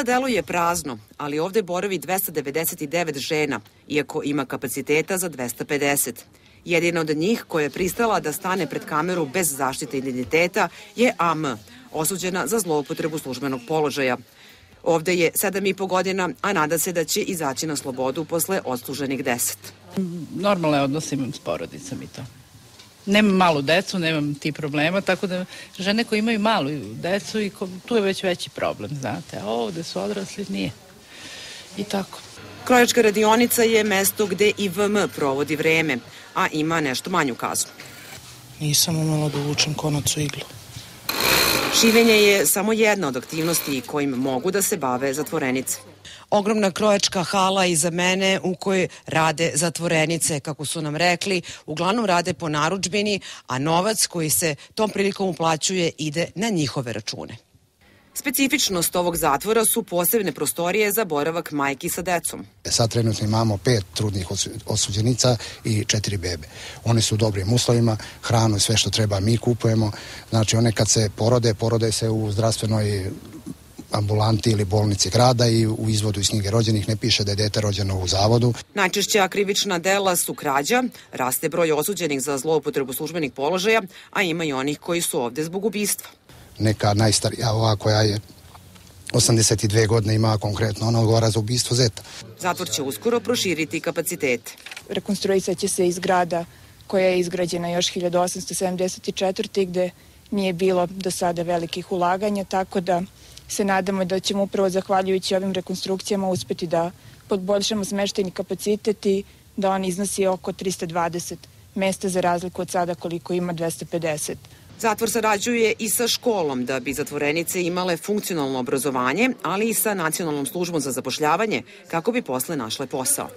Izgleda deluje prazno, ali ovde boravi 299 žena, iako ima kapaciteta za 250. Jedina od njih koja je pristala da stane pred kameru bez zaštite identiteta je AM, osuđena za zloupotrebu službenog položaja. Ovde je 7,5 godina, a nada se da će izaći na slobodu posle odsluženih 10. Normalne odnose imam s porodicom i to. Nemam malu decu, nemam ti problema, tako da žene koje imaju malu decu, tu je već veći problem, znate. A ovde su odrasli, nije. I tako. Krojačka radionica je mesto gde i VM provodi vreme, a ima nešto manju kaznu. Nisam umela da uvučem konac u iglu. Šivenje je samo jedna od aktivnosti kojim mogu da se bave zatvorenice. Ogromna krojačka hala iza mene u kojoj rade zatvorenice, kako su nam rekli, uglavnom rade po narudžbini, a novac koji se tom prilikom uplaćuje ide na njihove račune. Specifičnost ovog zatvora su posebne prostorije za boravak majki sa decom. Sad trenutno imamo 5 trudnih osuđenica i 4 bebe. One su u dobrim uslovima, hranu i sve što treba mi kupujemo. Znači one kad se porode se u zdravstvenoj ambulanti ili bolnici grada i u izvodu iz knjige rođenih ne piše da je dete rođeno u zavodu. Najčešća krivična dela su krađa, raste broj osuđenih za zloupotrebu službenih položaja, a ima i onih koji su ovde zbog ubistva. Neka najstarija, ova koja je 82 godine, ima konkretno, ona odgovara za ubistvo zeta. Zatvor će uskoro proširiti kapacitete. Rekonstruisat će se i zgrada koja je izgrađena još 1874. gde nije bilo do sada velikih ulaganja, tako da se nadamo da ćemo upravo zahvaljujući ovim rekonstrukcijama uspeti da poboljšamo smeštajni kapacitet i da on iznosi oko 320 mesta za razliku od sada koliko ima 250. Zatvor sarađuje i sa školom da bi zatvorenice imale funkcionalno obrazovanje, ali i sa Nacionalnom službom za zapošljavanje kako bi posle našle posao.